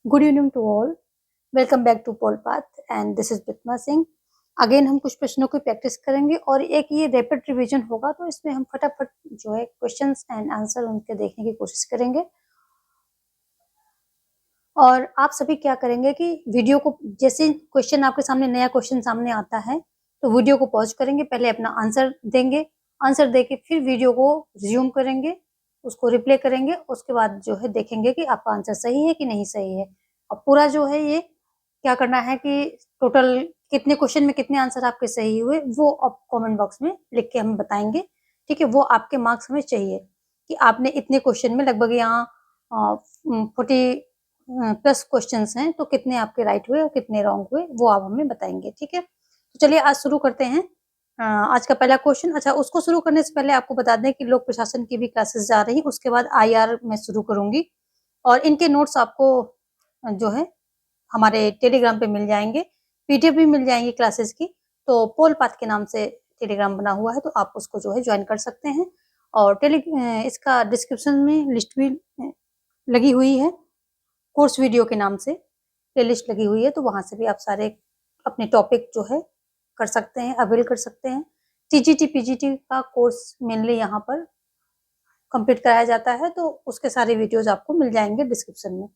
Good evening to all. Welcome back to pole path and this is Bitma Singh. Again हम कुछ प्रश्नों की practice करेंगे और एक ये रैपिड रिवीजन होगा, तो इसमें हम फटाफट जो है क्वेश्चंस एंड आंसर उनके देखने की कोशिश करेंगे। और आप सभी क्या करेंगे कि वीडियो को, जैसे क्वेश्चन आपके सामने, नया क्वेश्चन सामने आता है तो वीडियो को पॉज करेंगे, पहले अपना आंसर देंगे, आंसर देके फिर वीडियो को रिज्यूम करेंगे, उसको रिप्ले करेंगे, उसके बाद जो है देखेंगे कि आपका आंसर सही है कि नहीं सही है। और पूरा जो है ये क्या करना है कि टोटल कितने क्वेश्चन में कितने आंसर आपके सही हुए वो आप कमेंट बॉक्स में लिख के हमें बताएंगे। ठीक है, वो आपके मार्क्स हमें चाहिए कि आपने इतने क्वेश्चन में, लगभग यहाँ 40+ क्वेश्चंस हैं, तो कितने आपके राइट हुए और कितने रॉन्ग हुए वो आप हमें बताएंगे। ठीक है, तो चलिए आज शुरू करते हैं। आज का पहला क्वेश्चन, अच्छा उसको शुरू करने से पहले आपको बता दें कि लोक प्रशासन की भी क्लासेस जा रही, उसके बाद IR में शुरू करूंगी और इनके नोट्स आपको जो है हमारे टेलीग्राम पे मिल जाएंगे, PDF भी मिल जाएंगी क्लासेस की। तो पोल पाथ के नाम से टेलीग्राम बना हुआ है, तो आप उसको जो है ज्वाइन कर सकते हैं। और इसका डिस्क्रिप्शन में लिस्ट भी लगी हुई है, कोर्स वीडियो के नाम से प्लेलिस्ट लगी हुई है, तो वहां से भी आप सारे अपने टॉपिक जो है कर सकते हैं, अवेल कर सकते हैं। TGT PGT का कोर्स मेनली यहाँ पर कंप्लीट कराया जाता है, तो उसके सारे वीडियोज आपको मिल जाएंगे डिस्क्रिप्शन में।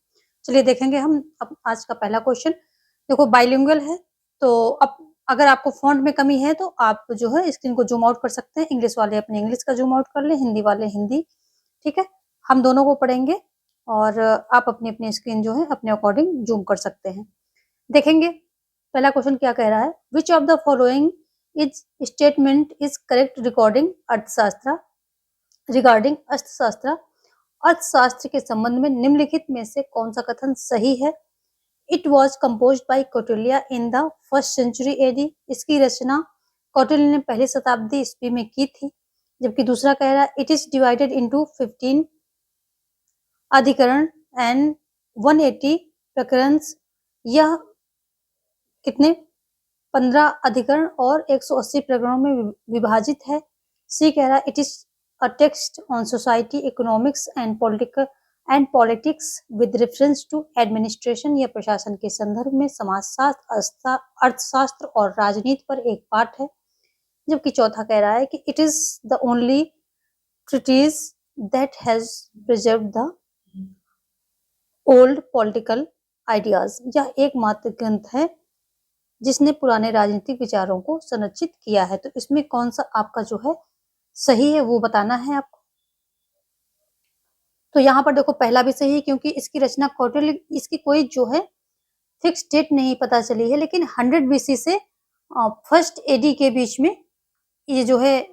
चलिए देखेंगे हम अब आज का पहला क्वेश्चन। देखो बाइलिंगुअल है, तो अब अगर आपको फॉन्ट में कमी है तो आप जो है स्क्रीन को जूम आउट कर सकते हैं। इंग्लिश वाले अपने इंग्लिश का जूम आउट कर ले, हिंदी वाले हिंदी। ठीक है, हम दोनों को पढ़ेंगे और आप अपनी अपनी स्क्रीन जो है अपने अकॉर्डिंग जूम कर सकते हैं। देखेंगे पहला क्वेश्चन क्या कह रहा है। Which of the following is statement is correct regarding अर्थशास्त्र। अर्थशास्त्र के संबंध में निम्नलिखित में से कौन सा कथन सही है। It was composed by Kautilya in the 1st century AD। इसकी रचना कौटिल्य ने पहली शताब्दी ईस्वी में की थी। जबकि दूसरा कह रहा है इट इज डिवाइडेड इनटू 15 अधिकरण एंड 180 प्रकरण। यह कितने 15 अधिकरण और 180 प्रकरणों में विभाजित है। सी कह रहा है it is a text on society economics and politics with reference to administration. यह प्रशासन के संदर्भ में समाजशास्त्र, अर्थशास्त्र और राजनीति पर एक पाठ है। जबकि चौथा कह रहा है कि it is the only treatise that has preserved the old political ideas. यह एकमात्र ग्रंथ है जिसने पुराने राजनीतिक विचारों को संरक्षित किया है। तो इसमें कौन सा आपका जो है सही है वो बताना है आपको। तो यहाँ पर देखो पहला भी सही है, क्योंकि इसकी रचना कौटिल्य, इसकी कोई जो है फिक्स डेट नहीं पता चली है, लेकिन 100 BC से 1st AD के बीच में ये जो है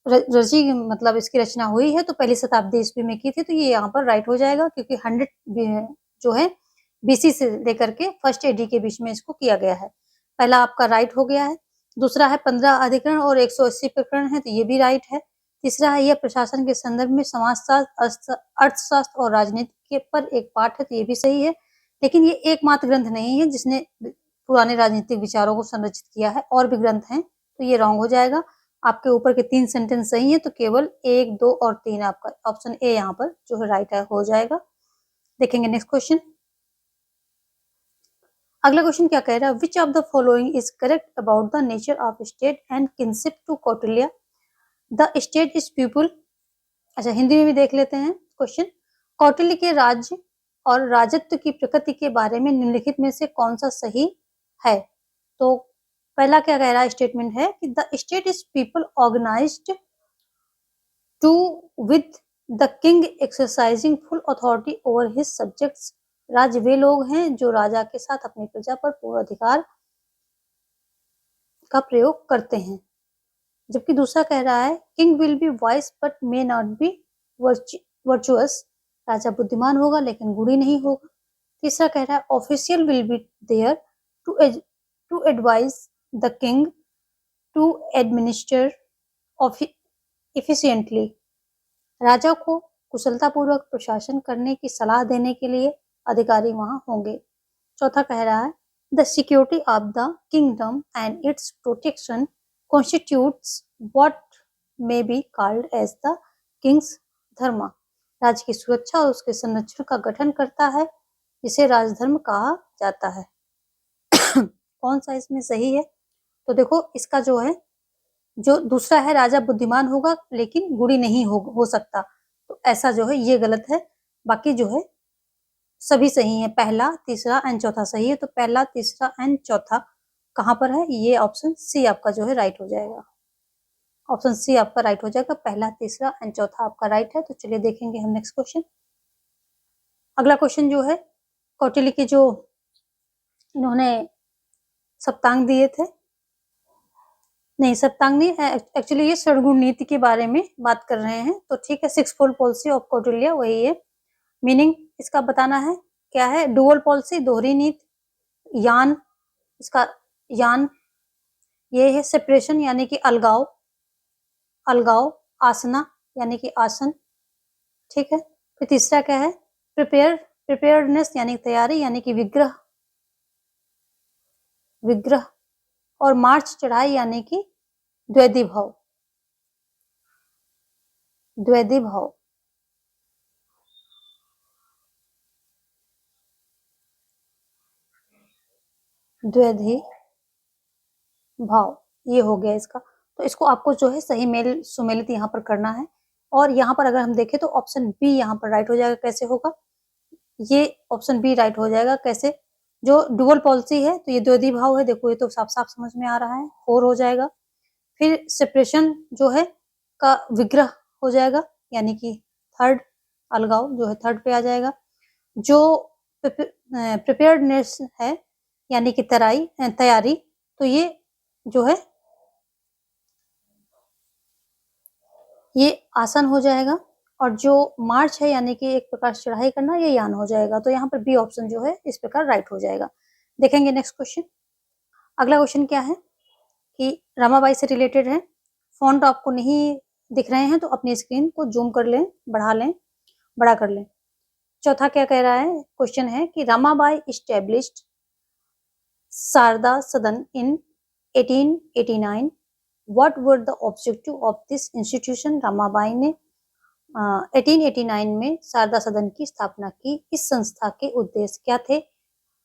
रची, मतलब इसकी रचना हुई है। तो पहली शताब्दी ईस्वी में की थी, तो ये यहाँ पर राइट हो जाएगा, क्योंकि 100 जो है BC से लेकर के 1st AD के बीच में इसको किया गया है। पहला आपका राइट हो गया है। दूसरा है 15 अधिकरण और 180 प्रकरण है, तो ये भी राइट है। तीसरा है यह प्रशासन के संदर्भ में समाजशास्त्र, अर्थशास्त्र और राजनीति के पर एक पाठ है, तो ये भी सही है। लेकिन ये एकमात्र ग्रंथ नहीं है जिसने पुराने राजनीतिक विचारों को संरक्षित किया है, और भी ग्रंथ हैं, तो ये रॉन्ग हो जाएगा। आपके ऊपर के 3 सेंटेंस सही है, तो केवल 1, 2 और 3 आपका ऑप्शन ए यहाँ पर जो है राइट है हो जाएगा। देखेंगे नेक्स्ट क्वेश्चन। अगला क्वेश्चन क्या कह रहा है। Which of the following is correct about the nature of state and kinship to Kautilya. The state is people. अच्छा हिंदी में भी देख लेते हैं क्वेश्चन। कौटिल्य के राज्य और राजत्व की प्रकृति के बारे में निम्नलिखित में से कौन सा सही है। तो पहला क्या कह रहा है स्टेटमेंट है कि the state is people organised to with the king exercising full authority over his subjects. राज्य वे लोग हैं जो राजा के साथ अपनी प्रजा पर पूर्ण अधिकार का प्रयोग करते हैं। जबकि दूसरा कह रहा है king will be wise but may not be virtuous. राजा बुद्धिमान होगा लेकिन गुणी नहीं होगा। तीसरा कह रहा है official will be there to advise the king to administer efficiently. राजा को कुशलतापूर्वक प्रशासन करने की सलाह देने के लिए अधिकारी वहां होंगे। चौथा कह रहा है the security of the kingdom and its protection constitutes what may be called as the king's dharma. राज्य की सुरक्षा और उसके संरक्षण का गठन करता है जिसे राजधर्म कहा जाता है। कौन सा इसमें सही है? तो देखो इसका जो है, जो दूसरा है राजा बुद्धिमान होगा लेकिन गुणी नहीं हो सकता, तो ऐसा जो है ये गलत है। बाकी जो है सभी सही है, पहला, तीसरा एंड चौथा सही है। तो पहला, तीसरा एंड चौथा कहाँ पर है? ये ऑप्शन सी आपका जो है राइट हो जाएगा। ऑप्शन सी आपका राइट हो जाएगा, पहला, तीसरा एंड चौथा आपका राइट है। तो चलिए देखेंगे हम नेक्स्ट क्वेश्चन। अगला क्वेश्चन जो है, कौटिल्य के जो इन्होंने सप्तांग दिए थे, नहीं सप्तांग नहीं, एक्चुअली ये षडगुण नीति के बारे में बात कर रहे हैं। तो ठीक है, six fold policy of Kautilya वही है। मीनिंग इसका बताना है, क्या है? डुअल पॉलिसी, दोहरी नीति। यान, इसका यान ये है। सेपरेशन यानी कि अलगाव, अलगाव। आसना यानी कि आसन, ठीक है। फिर तीसरा क्या है? प्रिपेयर्डनेस यानी तैयारी, यानी कि विग्रह, विग्रह। और मार्च, चढ़ाई, यानी कि द्वैधी भाव, द्वैधी भाव। द्वैधी भाव ये हो गया इसका। तो इसको आपको जो है सही मेल सुमेलित यहाँ पर करना है। और यहाँ पर अगर हम देखें तो ऑप्शन बी यहाँ पर राइट हो जाएगा। कैसे होगा? ये ऑप्शन बी राइट हो जाएगा। कैसे? जो डुअल पॉलिसी है तो ये द्वैधी भाव है, देखो ये तो साफ साफ समझ में आ रहा है, 4 हो जाएगा। फिर सेपरेशन जो है का विग्रह हो जाएगा, यानी कि थर्ड, अलगाव जो है थर्ड पे आ जाएगा। जो प्रिपेयर्डनेस है यानी कि तैयारी, तो ये जो है ये आसन हो जाएगा। और जो मार्च है यानी कि एक प्रकार से चढ़ाई करना, ये यान हो जाएगा। तो यहाँ पर बी ऑप्शन जो है इस प्रकार राइट हो जाएगा। देखेंगे नेक्स्ट क्वेश्चन। अगला क्वेश्चन क्या है कि रमाबाई से रिलेटेड है। फॉन्ट आपको नहीं दिख रहे हैं तो अपनी स्क्रीन को जूम कर लें, बढ़ा लें, बड़ा कर लें। चौथा क्या कह रहा है? क्वेश्चन है कि रमाबाई इस्टेब्लिश्ड शारदा सदन इन 1889। What were the objective of this institution? Ramabai ने 1889 में शारदा सदन की स्थापना की। इस संस्था के उद्देश्य क्या थे?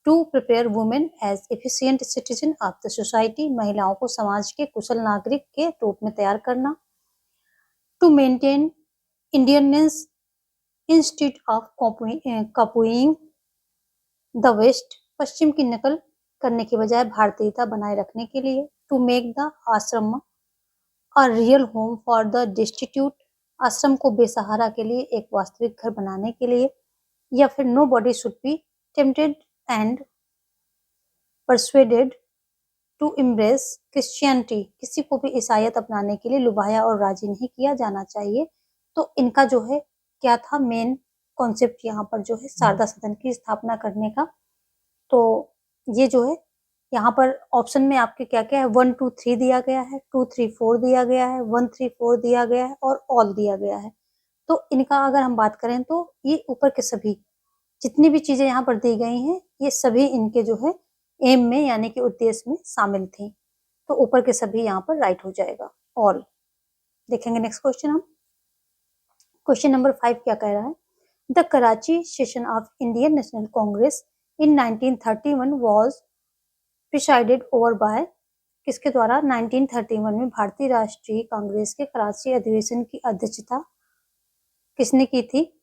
To prepare women as efficient citizen of the society, महिलाओं को समाज के कुशल नागरिक के रूप में तैयार करना। To maintain Indianness institute of copying the west, पश्चिम की नकल करने के बजाय भारतीयता बनाए रखने के लिए। टू मेक द आश्रम a real home for the destitute, आश्रम को बेसहारा के लिए एक वास्तविक घर बनाने के लिए। या फिर nobody should be tempted and persuaded to embrace Christianity, किसी को भी ईसाईयत अपनाने के लिए लुभाया और राजी नहीं किया जाना चाहिए। तो इनका जो है क्या था मेन कॉन्सेप्ट यहाँ पर जो है शारदा सदन की स्थापना करने का। तो ये जो है यहाँ पर ऑप्शन में आपके क्या क्या है? 1 2 3 दिया गया है, 2 3 4 दिया गया है, 1 3 4 दिया गया है और ऑल दिया गया है। तो इनका अगर हम बात करें तो ये ऊपर के सभी जितनी भी चीजें यहाँ पर दी गई हैं, ये सभी इनके जो है एम में यानी कि उद्देश्य में शामिल थी। तो ऊपर के सभी यहाँ पर राइट हो जाएगा, ऑल। देखेंगे नेक्स्ट क्वेश्चन हम। क्वेश्चन नंबर 5 क्या कह रहा है? The Karachi session of Indian national Congress in 1931 was presided over by, किसके द्वारा? 1931 में भारतीय राष्ट्रीय कांग्रेस के कराची अधिवेशन की अध्यक्षता किसने की थी?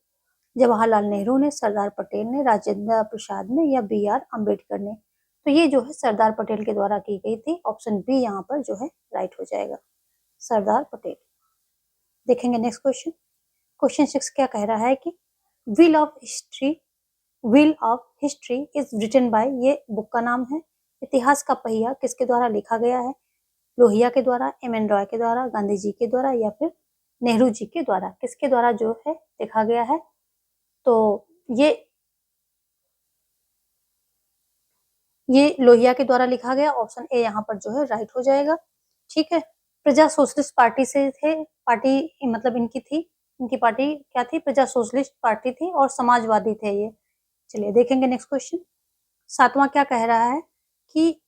जवाहरलाल नेहरू ने, सरदार पटेल ने, राजेंद्र प्रसाद ने या बी आर अम्बेडकर ने? तो ये जो है सरदार पटेल के द्वारा की गई थी। ऑप्शन बी यहाँ पर जो है राइट हो जाएगा, सरदार पटेल। देखेंगे नेक्स्ट क्वेश्चन। क्वेश्चन 6 क्या कह रहा है कि wheel of history is written by, ये बुक का नाम है। इतिहास का पहिया किसके द्वारा लिखा गया है? लोहिया के द्वारा, एम एन रॉय के द्वारा, गांधी जी के द्वारा या फिर नेहरू जी के द्वारा? किसके द्वारा जो है लिखा गया है? तो ये लोहिया के द्वारा लिखा गया। ऑप्शन ए यहाँ पर जो है राइट हो जाएगा। ठीक है। प्रजा सोशलिस्ट पार्टी से थे, पार्टी मतलब इनकी थी, इनकी पार्टी क्या थी? प्रजा सोशलिस्ट पार्टी थी और समाजवादी थे ये। चलिए देखेंगे नेक्स्ट क्वेश्चन। 7वां क्या कह रहा है कि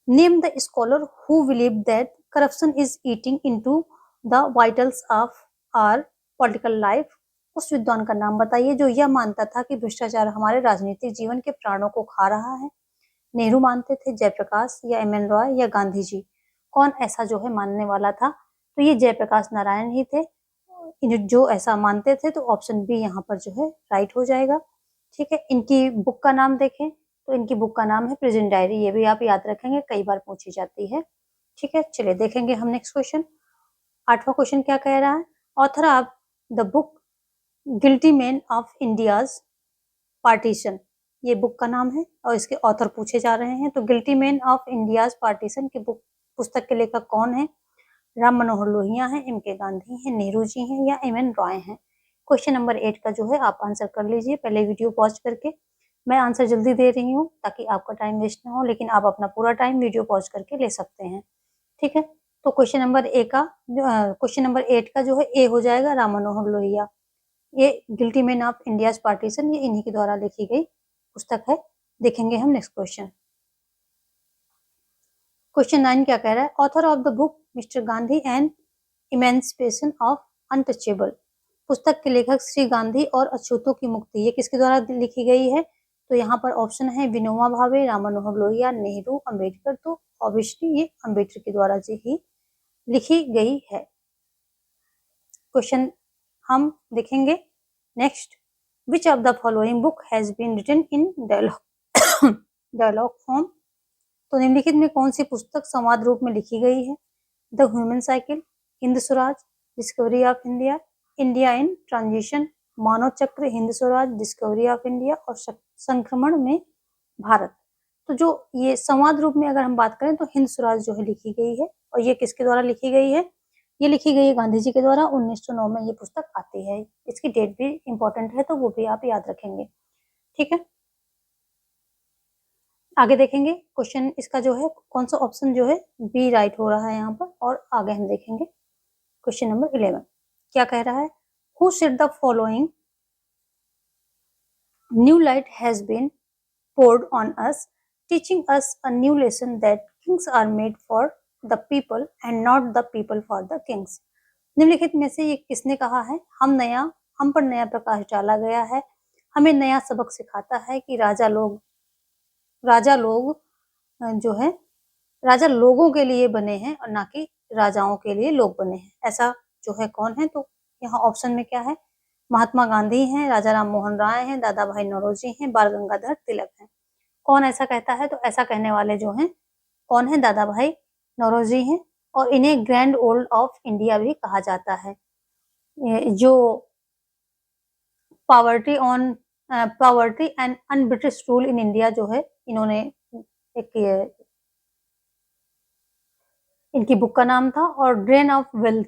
name the scholar who believe that corruption is eating into the vitals of our political life. उस विद्वान का नाम बताइए जो यह मानता था कि भ्रष्टाचार हमारे राजनीतिक जीवन के प्राणों को खा रहा है। नेहरू मानते थे, जयप्रकाश या एम एन रॉय या गांधी जी? कौन ऐसा जो है मानने वाला था? तो ये जयप्रकाश नारायण ही थे जो ऐसा मानते थे। तो ऑप्शन बी यहाँ पर जो है राइट हो जाएगा। ठीक है, इनकी बुक का नाम देखें तो इनकी बुक का नाम है प्रेजेंट डायरी। ये भी आप याद रखेंगे, कई बार पूछी जाती है। ठीक है, चलिए देखेंगे हम नेक्स्ट क्वेश्चन। 8वां क्वेश्चन क्या कह रहा है? Author of the book guilty man of India's partition, ये बुक का नाम है और इसके ऑथर पूछे जा रहे हैं। तो guilty man of India's partition की बुक पुस्तक के लेखक कौन है? राम मनोहर लोहिया हैं, एम के गांधी हैं, नेहरू जी हैं या एम एन रॉय हैं? क्वेश्चन नंबर 8 का जो है आप आंसर कर लीजिए पहले वीडियो पॉज करके। मैं आंसर जल्दी दे रही हूँ ताकि आपका टाइम वेस्ट ना हो, लेकिन आप अपना पूरा टाइम वीडियो पॉज करके ले सकते हैं। ठीक है, तो क्वेश्चन नंबर 8 का जो है ए हो जाएगा, राम मनोहर लोहिया। ये guilty man of India's partition ये इन्हीं के द्वारा लिखी गई पुस्तक है। देखेंगे हम नेक्स्ट क्वेश्चन। क्वेश्चन 9 क्या कह रहा है? Author of the book mister Gandhi and emancipation of untouchable, पुस्तक के लेखक श्री गांधी और अछूतों की मुक्ति, ये किसके द्वारा लिखी गई है? तो यहाँ पर ऑप्शन है विनोबा भावे, राम मनोहर लोहिया, नेहरू, अंबेडकर। तो ऑब्वियसली ये अंबेडकर के द्वारा जी ही लिखी गई है। क्वेश्चन हम देखेंगे next. Which of the following book has been written in dialogue form, तो निम्नलिखित में कौन सी पुस्तक संवाद रूप में लिखी गई है? The human cycle, Hind Swaraj, discovery of India, India in transition, मानव चक्र, Hind Swaraj, discovery of India और संक्रमण में भारत। तो जो ये संवाद रूप में अगर हम बात करें तो हिंद स्वराज जो है लिखी गई है। और ये किसके द्वारा लिखी गई है? ये लिखी गई है गांधी जी के द्वारा। 1909 में ये पुस्तक आती है। इसकी डेट भी इंपॉर्टेंट है तो वो भी आप याद रखेंगे। ठीक है, आगे देखेंगे क्वेश्चन इसका जो है कौन सा ऑप्शन जो है बी राइट हो रहा है यहाँ पर। और आगे हम देखेंगे क्वेश्चन नंबर 11 क्या कह रहा है? Who said the following, new light has been poured on us, teaching us a new lesson that kings are made for the people and not the people for the kings। निम्नलिखित में से ये किसने कहा है? हम पर नया प्रकाश डाला गया है, हमें नया सबक सिखाता है कि राजा लोग जो है राजा लोगों के लिए बने हैं और ना कि राजाओं के लिए लोग बने हैं। ऐसा जो है कौन है? तो यहाँ ऑप्शन में क्या है? महात्मा गांधी हैं, राजा राम मोहन राय हैं, दादा भाई नौरोजी हैं, बाल गंगाधर तिलक हैं। कौन ऐसा कहता है? तो ऐसा कहने वाले जो हैं कौन है? दादा भाई नौरोजी हैं और इन्हें ग्रैंड ओल्ड ऑफ इंडिया भी कहा जाता है। जो poverty and un-British rule in India जो है इन्होंने एक इनकी बुक का नाम था। और ड्रेन ऑफ वेल्थ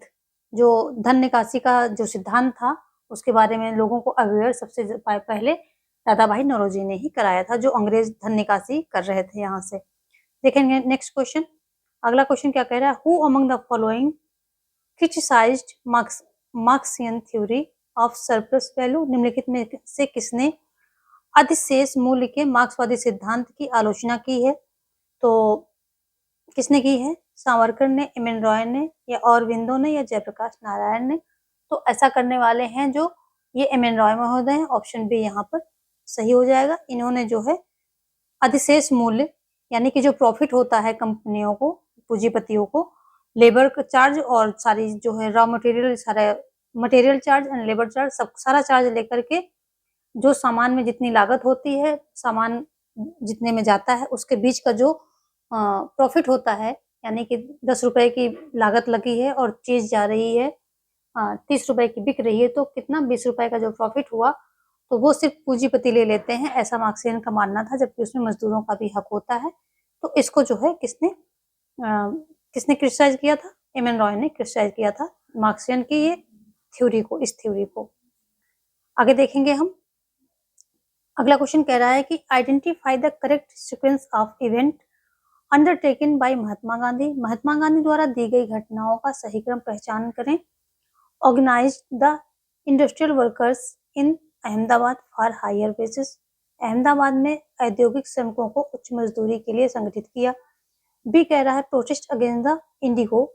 जो धन निकासी का जो सिद्धांत था उसके बारे में लोगों को अवेयर सबसे पहले दादा भाई नौरोजी ने ही कराया था, जो अंग्रेज धन निकासी कर रहे थे यहाँ से। देखेंगे नेक्स्ट क्वेश्चन। अगला क्वेश्चन क्या कह रहा है? Who among the following criticised Marxian theory of surplus value, निम्नलिखित में से किसने अधिशेष मूल्य के मार्क्सवादी सिद्धांत की आलोचना की है? तो किसने की है? सावरकर ने, एम एन रॉय ने या अरबिंदो ने या जयप्रकाश नारायण ने? तो ऐसा करने वाले हैं जो ये एम एन रॉय महोदय हैं। ऑप्शन बी यहाँ पर सही हो जाएगा। इन्होंने जो है अधिशेष मूल्य यानी कि जो प्रॉफिट होता है कंपनियों को, पूंजीपतियों को, लेबर चार्ज और सारी जो है रॉ मटेरियल, सारा material charge and labour charge, सब सारा चार्ज लेकर के जो सामान में जितनी लागत होती है, सामान जितने में जाता है उसके बीच का जो प्रॉफिट होता है, यानी कि 10 रुपए की लागत लगी है और चीज जा रही है 30 रुपए की बिक रही है, तो कितना 20 रुपए का जो प्रॉफिट हुआ तो वो सिर्फ पूंजीपति ले लेते हैं, ऐसा मार्क्सियन का मानना था, जबकि उसमें मजदूरों का भी हक होता है। तो इसको जो है किसने क्रिटिसाइज किया था? एम एन रॉय ने क्रिटिसाइज किया था मार्क्सियन की ये थ्योरी को, इस थ्योरी को। आगे देखेंगे हम। अगला क्वेश्चन कह रहा है कि identify the correct sequence of event undertaken by Mahatma Gandhi, Mahatma Gandhi द्वारा दी गई घटनाओं का सही क्रम पहचान करें। Organize the industrial workers in Ahmedabad for higher wages, Ahmedabad में औद्योगिक श्रमिकों को उच्च मजदूरी के लिए संगठित किया। बी कह रहा है protest against the indigo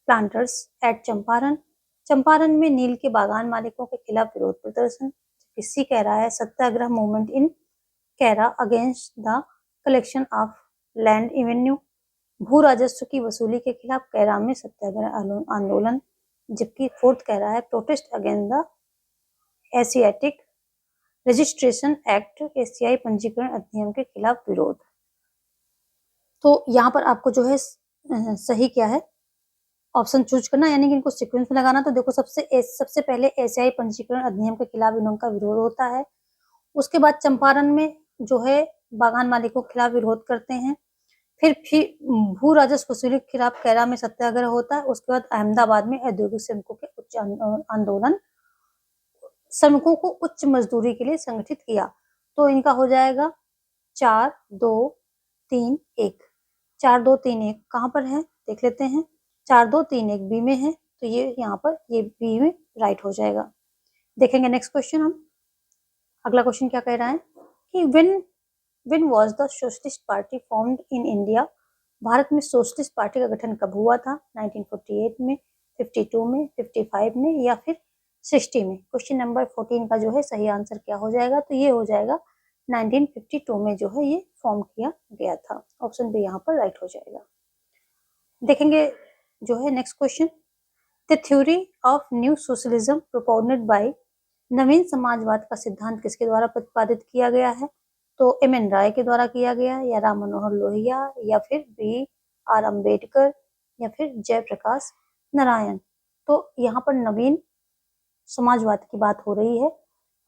planters at Champaran, Champaran में नील के बागान मालिकों के खिलाफ विरोध प्रदर्शन। किसी कह रहा है satyagraha movement in Kaira against the collection of land avenue. भू राजस्व की वसूली के खिलाफ कैरा में सत्याग्रह आंदोलन। जबकि फोर्थ कह रहा है protest against the Asiatic registration act, एशियाई पंजीकरण अधिनियम के खिलाफ विरोध। तो यहाँ पर आपको जो है सही क्या है ऑप्शन चूज करना, यानी कि इनको सीक्वेंस में लगाना। तो देखो सबसे पहले एशियाई पंजीकरण अधिनियम के खिलाफ इनका विरोध होता है। उसके बाद चंपारण में जो है बागान मालिकों के खिलाफ विरोध करते हैं। फिर भू राजस्व वसूली के खिलाफ कैरा में सत्याग्रह होता है। उसके बाद अहमदाबाद में औद्योगिक श्रमिकों के उच्च आंदोलन, श्रमिकों को उच्च मजदूरी के लिए संगठित किया। तो इनका हो जाएगा 4, 2, 3, 1। 4, 2, 3, 1 कहाँ पर है देख लेते हैं। 4, 2, 3, 1 बी में है, तो ये यहाँ पर ये बी में राइट हो जाएगा। देखेंगे नेक्स्ट क्वेश्चन हम। अगला क्वेश्चन क्या कह रहा है कि when was the socialist party formed in India. Bharat में सोशलिस्ट पार्टी का गठन कब हुआ था? 1948 में, 52 में, 55 में या फिर 60 में। क्वेश्चन नंबर 14 का जो है सही आंसर क्या हो जाएगा? तो ये हो जाएगा 1952 में जो है ये फॉर्म किया गया था। ऑप्शन बी यहाँ पर राइट हो जाएगा। देखेंगे जो है next question. The theory of new socialism propounded by, नवीन समाजवाद का सिद्धांत किसके द्वारा प्रतिपादित किया गया है? तो एम.एन. राय के द्वारा किया गया, या राम मनोहर लोहिया, या फिर बी.आर. अम्बेडकर, या फिर जयप्रकाश नारायण। तो यहाँ पर नवीन समाजवाद की बात हो रही है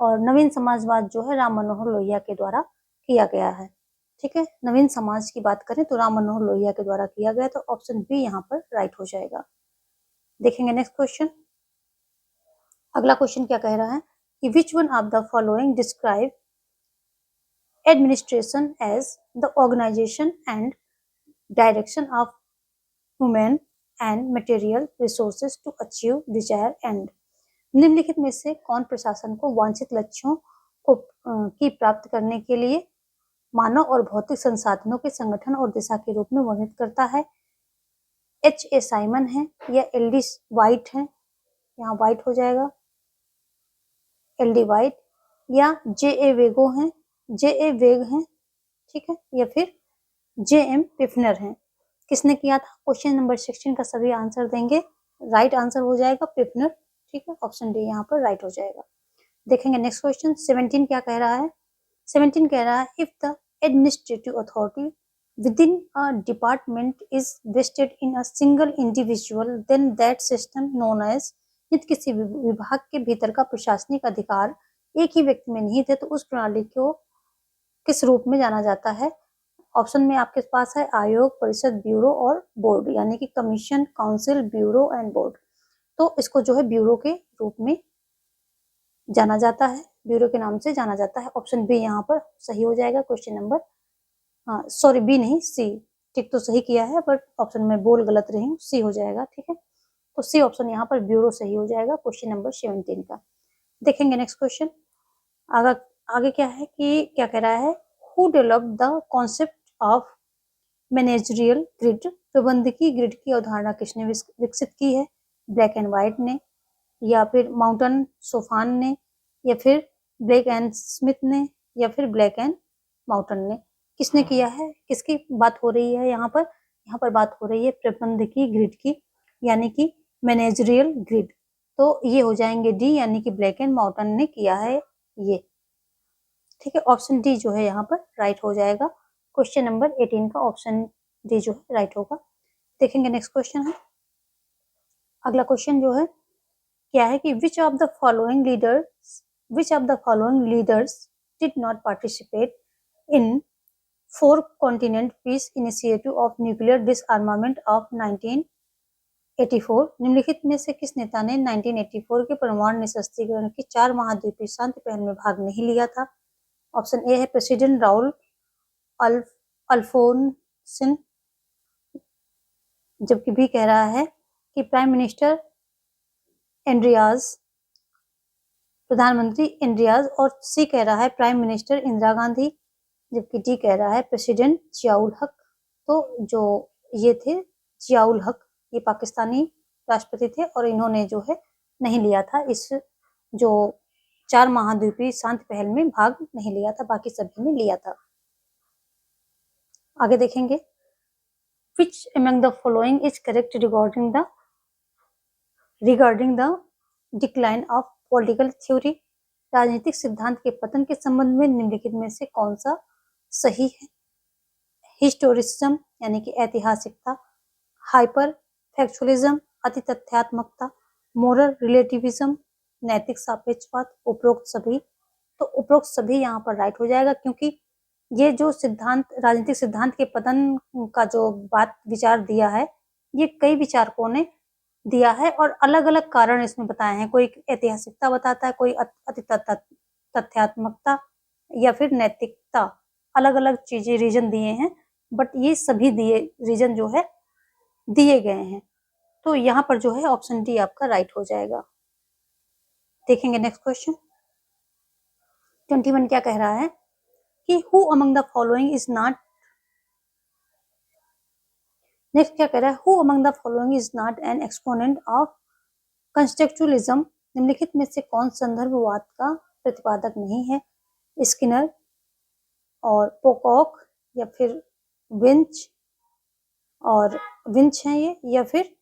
और नवीन समाजवाद जो है राम मनोहर लोहिया के द्वारा किया गया है। ठीक है, नवीन समाज की बात करें तो राम मनोहर लोहिया के द्वारा किया गया, तो ऑप्शन बी यहाँ पर राइट हो जाएगा। देखेंगे नेक्स्ट क्वेश्चन। अगला क्वेश्चन क्या कह रहा है कि which one of the following describe administration as the organization and direction of human and material resources to achieve desired end। निम्नलिखित में से कौन प्रशासन को वांछित लक्ष्यों को की प्राप्त करने के लिए मानव और भौतिक संसाधनों के संगठन और दिशा के रूप में वर्णित करता है? H.A. साइमन है, या L.D. वाइट है, यहाँ वाइट हो जाएगा L.D. वाइट, या J.A. वेगो है, J.A. वेग हैं, ठीक है, या फिर J.M. पिफनर हैं। किसने किया था? क्वेश्चन नंबर 16 का सभी आंसर देंगे, राइट आंसर हो जाएगा पिफनर। ठीक है, ऑप्शन डी यहाँ पर राइट हो जाएगा। देखेंगे नेक्स्ट क्वेश्चन। 17 क्या कह रहा है? 17 कह रहा है if the administrative authority within a department is vested in a single individual then that system known as, यदि किसी विभाग के भीतर का प्रशासनिक अधिकार एक ही व्यक्ति में निहित है तो उस प्रणाली को किस रूप में जाना जाता है? ऑप्शन में आपके पास है आयोग, परिषद, ब्यूरो और बोर्ड, यानी कि commission, council, bureau and board. तो इसको जो है ब्यूरो के रूप में जाना जाता है, ब्यूरो के नाम से जाना जाता है। ऑप्शन बी यहाँ पर सही हो जाएगा। क्वेश्चन नंबर सॉरी बी नहीं सी, टिक तो सही किया है बट ऑप्शन में बोल गलत रही हूँ, सी हो जाएगा। ठीक है, तो सी ऑप्शन यहाँ पर ब्यूरो सही हो जाएगा क्वेश्चन नंबर 17 का। देखेंगे नेक्स्ट क्वेश्चन। आगे क्या है कि क्या कह रहा है who developed the concept of managerial grid, प्रबंधकीय ग्रिड की अवधारणा किसने विकसित की है? ब्लैक एंड व्हाइट ने, या फिर माउंटन सोफान ने, या फिर ब्लैक एंड स्मिथ ने, या फिर ब्लैक एंड माउंटन ने। किसने किया है? किसकी बात हो रही है यहाँ पर बात हो रही है प्रबंधकीय ग्रिड की, यानी कि मैनेजरियल ग्रिड। तो ये हो जाएंगे डी, यानी कि ब्लैक एंड माउंटन ने किया है ये। ठीक है, ऑप्शन डी जो है यहाँ पर राइट हो जाएगा। क्वेश्चन नंबर 18 का ऑप्शन डी जो है राइट होगा। देखेंगे नेक्स्ट क्वेश्चन है। अगला क्वेश्चन जो है क्या है कि which of the following leaders did not participate in 4 continent piece initiative of nuclear डिसआर्मामेंट of 1984। निम्नलिखित में से किस नेता ने 1984 के परमाणु निरस्त्रीकरण की 4 महाद्वीपीय शांति पहल में भाग नहीं लिया था? ऑप्शन ए है प्रेसिडेंट राउल अल्फोंसिन, जबकि बी कह रहा है कि प्राइम मिनिस्टर एंड्रियाज, प्रधानमंत्री एंड्रियाज, और सी कह रहा है प्राइम मिनिस्टर इंदिरा गांधी, जबकि डी कह रहा है प्रेसिडेंट जियाउल हक। तो जो ये थे जियाउल हक, ये पाकिस्तानी राष्ट्रपति थे और इन्होंने जो है नहीं लिया था, इस जो 4 महाद्वीपीय शांति पहल में भाग नहीं लिया था, बाकी सभी ने लिया था। आगे देखेंगे, which among the following is correct regarding the decline of political theory? राजनीतिक सिद्धांत के पतन के संबंध में निम्नलिखित में से कौन सा सही है? हिस्टोरिसिज्म यानी कि ऐतिहासिकता, हाइपर फैक्चुअलिज्म अति तथ्यात्मकता, मोरल रिलेटिविज्म नैतिक सापेक्षवाद, उपरोक्त सभी। तो उपरोक्त सभी यहाँ पर राइट हो जाएगा, क्योंकि ये जो सिद्धांत राजनीतिक सिद्धांत के पतन का जो बात विचार दिया है, ये कई विचारकों ने दिया है और अलग अलग कारण इसमें बताए हैं। कोई ऐतिहासिकता बताता है, कोई अति तथ्यात्मकता या फिर नैतिकता, अलग अलग चीजें रीजन दिए हैं, बट ये सभी दिए रीजन जो है दिए गए हैं। तो यहाँ पर जो है ऑप्शन डी आपका राइट हो जाएगा। देखेंगे नेक्स्ट क्वेश्चन 21 क्या कह रहा है कि who among the following is not, next क्या कह रहा है, who among the following is not an exponent of constructivism, निम्नलिखित में से कौन संदर्भवाद का प्रतिपादक नहीं है? स्किनर और पोकॉक या फिर विंच और विंच है ये, या फिर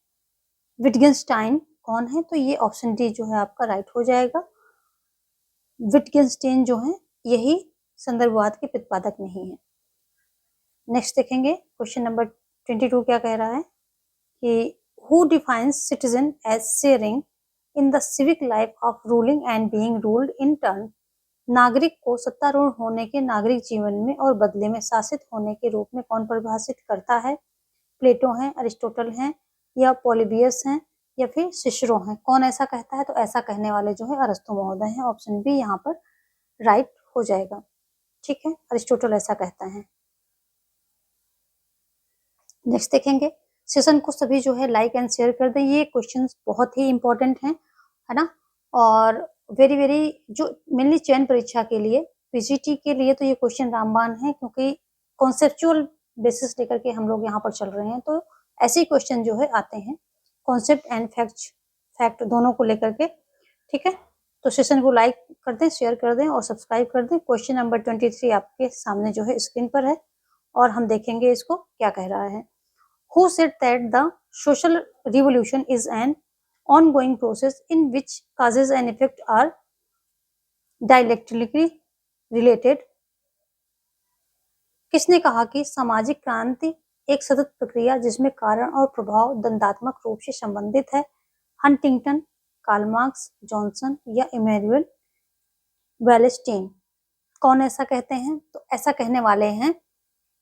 विटगेनस्टाइन कौन है? तो ये ऑप्शन डी जो है आपका राइट हो जाएगा। विटगेनस्टाइन जो है यही संदर्भवाद के प्रतिपादक नहीं है। नेक्स्ट देखेंगे क्वेश्चन नंबर 22 क्या कह रहा है कि who defines citizen as sharing in the civic life of ruling and being ruled in turn, नागरिक को सत्तारूढ़ होने के नागरिक जीवन में और बदले में शासित होने के रूप में कौन परिभाषित करता है? प्लेटो हैं, अरिस्टोटल हैं, या पॉलिबियस हैं, या फिर सिसरो हैं? कौन ऐसा कहता है? तो ऐसा कहने वाले जो है अरस्तु महोदय हैं। ऑप्शन बी यहाँ पर राइट हो जाएगा। ठीक है, अरिस्टोटल ऐसा कहता है। नेक्स्ट देखेंगे, सेशन को सभी जो है लाइक एंड शेयर कर दें, ये क्वेश्चंस बहुत ही इंपॉर्टेंट हैं, है ना, और वेरी जो मेनली चयन परीक्षा के लिए, पीजीटी के लिए तो ये क्वेश्चन रामबाण है, क्योंकि कॉन्सेप्चुअल बेसिस लेकर के हम लोग यहाँ पर चल रहे हैं, तो ऐसे ही क्वेश्चन जो है आते हैं कॉन्सेप्ट एंड फैक्ट दोनों को लेकर के। ठीक है, तो सेशन को लाइक कर दें, शेयर कर दें और सब्सक्राइब कर दें। क्वेश्चन नंबर 23 आपके सामने जो है स्क्रीन पर है और हम देखेंगे इसको क्या कह रहा है। Who said that the social revolution is an ongoing process in which causes and effect are dialectically related? किसने कहा कि सामाजिक क्रांति एक सतत प्रक्रिया जिसमें कारण और प्रभाव द्वंद्वात्मक रूप से संबंधित है? हंटिंगटन, कार्ल मार्क्स, जॉनसन या इमैनुअल वेलस्टीन? कौन ऐसा कहते हैं? तो ऐसा कहने वाले हैं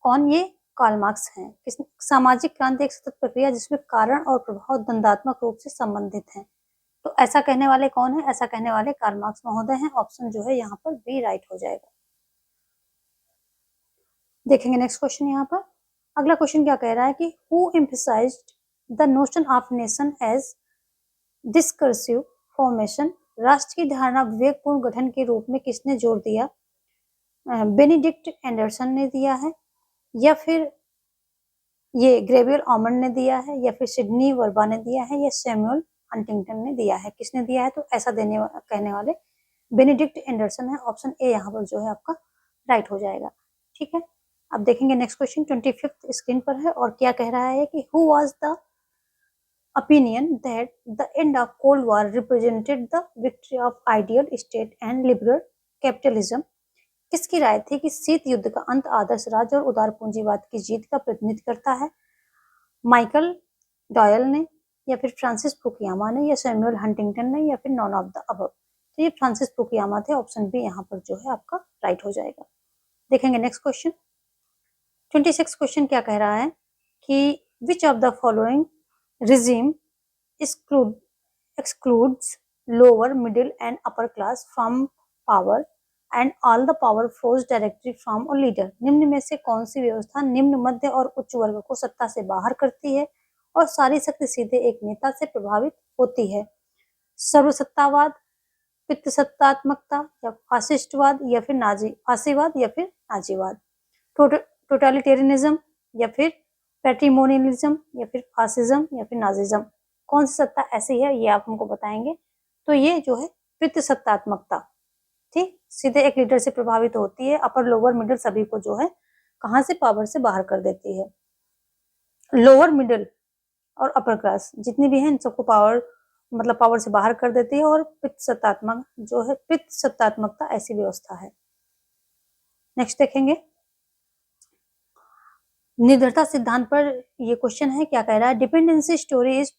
कौन? ये कार्ल मार्क्स हैं। सामाजिक क्रांति एक सतत प्रक्रिया जिसमें कारण और प्रभाव द्वंद्वात्मक रूप से संबंधित हैं। तो ऐसा कहने वाले कौन है? ऐसा कहने वाले कार्ल मार्क्स महोदय हैं। ऑप्शन जो है यहाँ पर बी राइट हो जाएगा। देखेंगे नेक्स्ट क्वेश्चन यहाँ पर। अगला क्वेश्चन क्या कह रहा है कि who emphasized the notion of nation as discursive formation, राष्ट्र की धारणा विवेकपूर्ण गठन के रूप में किसने जोर दिया? बेनेडिक्ट एंडरसन ने दिया है, या फिर ये ग्रेवियल ऑमंड ने दिया है, या फिर सिडनी वर्बा ने दिया है, या सैमुअल हंटिंगटन ने दिया है? किसने दिया है? तो ऐसा कहने वाले बेनेडिक्ट एंडरसन है। ऑप्शन ए यहाँ पर जो है आपका राइट हो जाएगा। ठीक है, अब देखेंगे नेक्स्ट क्वेश्चन 25 स्क्रीन पर है और क्या कह रहा है कि who was the opinion that the end of Cold War represented the victory of ideal state and liberal capitalism? किसकी राय थी कि शीत युद्ध का अंत आदर्श राज्य और उदार पूंजीवाद की जीत का प्रतिनिधित्व करता है? माइकल डॉयल ने, या फिर फ्रांसिस फुकुयामा ने, या सैमुअल हंटिंगटन ने, या फिर नॉन ऑफ द अबव? तो ये फ्रांसिस फुकुयामा थे। ऑप्शन बी यहाँ पर जो है आपका राइट हो जाएगा। देखेंगे नेक्स्ट क्वेश्चन 26 क्वेश्चन क्या कह रहा है कि which of the following regime excludes lower, middle and upper class from power and all the power flows directly from a leader? निम्न में से कौन सी व्यवस्था निम्न, मध्य और उच्च वर्ग को सत्ता से बाहर करती है और सारी शक्ति सीधे एक नेता से प्रभावित होती है? सर्वसत्तावाद, पितृसत्तात्मकता, या फासिस्टवाद, या फिर फासीवाद, या फिर नाजीवाद? टोटलिटेरियनिज्म, या फिर पैट्रिमोनियलिज्म, या फिर फासिज्म, या फिर नाजिज्म? कौन सी सत्ता ऐसी है ये आप हमको बताएंगे। तो ये जो है पितृसत्तात्मकता, ठीक, सीधे एक लीडर से प्रभावित होती है, अपर लोअर मिडिल सभी को जो है कहाँ से, पावर से बाहर कर देती है। लोअर मिडिल और अपर क्लास जितनी भी है इन सबको पावर, मतलब पावर से बाहर कर देती है, और पितृसत्तात्मक जो है, पितृसत्तात्मकता ऐसी व्यवस्था है। नेक्स्ट देखेंगे, निर्भरता सिद्धांत पर ये क्वेश्चन है, क्या कह रहा है, dependency story is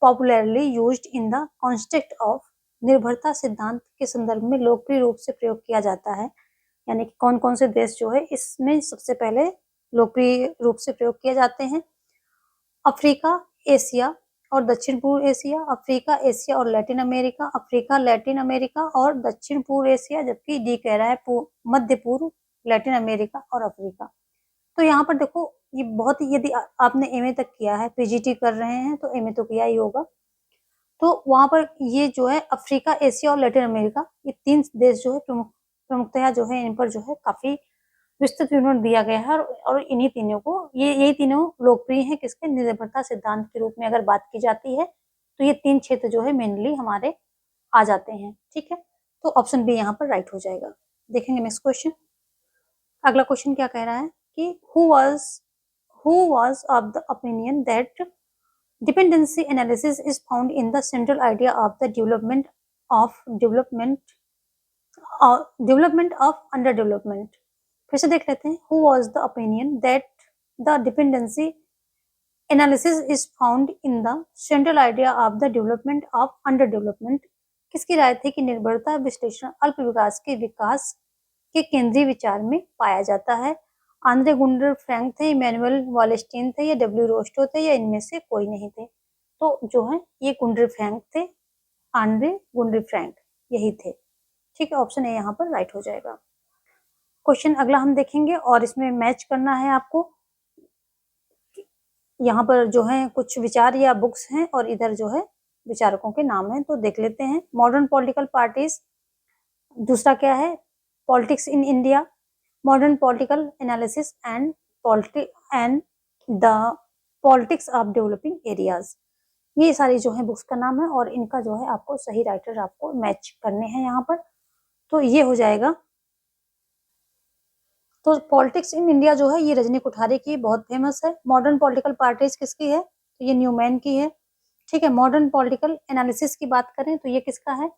popularly used in the context of, निर्भरता सिद्धांत के संदर्भ में लोकप्रिय रूप से प्रयोग किया जाता है, यानी कि कौन कौन से देश जो है इसमें सबसे पहले लोकप्रिय रूप से प्रयोग किए जाते हैं। अफ्रीका, एशिया और दक्षिण पूर्व एशिया, अफ्रीका, एशिया और Latin America, Africa, Latin America और दक्षिण पूर्व एशिया, जबकि डी कह रहा है मध्य पूर्व, लैटिन अमेरिका और अफ्रीका। तो यहाँ पर देखो, ये बहुत ही, यदि आपने एमए तक किया है, पीजीटी कर रहे हैं तो एमए तो किया ही होगा, तो वहां पर ये जो है अफ्रीका, एशिया और लैटिन अमेरिका, ये 3 देश जो है प्रमुखतया जो है इन पर जो है काफी विस्तृत विवरण दिया गया है, और इन्हीं तीनों को, यही तीनों लोकप्रिय हैं किसके, निर्भरता सिद्धांत के रूप में अगर बात की जाती है, तो ये 3 क्षेत्र जो है मेनली हमारे आ जाते हैं, ठीक है। तो ऑप्शन बी यहाँ पर राइट हो जाएगा। देखेंगे नेक्स्ट क्वेश्चन। अगला क्वेश्चन क्या कह रहा है कि who was of the opinion that dependency analysis is found in the central idea of the development of underdevelopment। फिर से देख लेते हैं, who was the opinion that the dependency analysis is found in the central idea of the development of underdevelopment। किसकी राय थी कि निर्भरता विश्लेषण अल्प विकास के विकास के केंद्रीय विचार में पाया जाता है। आंद्रे गुंडर फ्रैंक थे, इमैनुअल वालेस्टीन थे, या डब्ल्यू रोस्टो थे, या इनमें से कोई नहीं थे। तो जो है ये गुंडर फ्रैंक थे, आंद्रे गुंडर फ्रैंक यही थे, ठीक है। ऑप्शन ए यहाँ पर राइट हो जाएगा। क्वेश्चन अगला हम देखेंगे, और इसमें मैच करना है आपको। यहाँ पर जो है कुछ विचार या बुक्स हैं, और इधर जो है विचारकों के नाम हैं, तो देख लेते हैं। मॉडर्न पॉलिटिकल पार्टीज, दूसरा क्या है, politics in India, modern political analysis and the politics of developing areas. ये सारी जो है बुक्स का नाम है, और इनका जो है आपको सही राइटर आपको मैच करने हैं यहाँ पर, तो ये हो जाएगा। तो पॉलिटिक्स इन इंडिया जो है ये रजनी कुठारे की बहुत फेमस है। मॉडर्न पॉलिटिकल पार्टीज किसकी है, तो ये न्यूमैन की है, ठीक है। मॉडर्न पॉलिटिकल एनालिसिस की बात करें तो ये किसका है,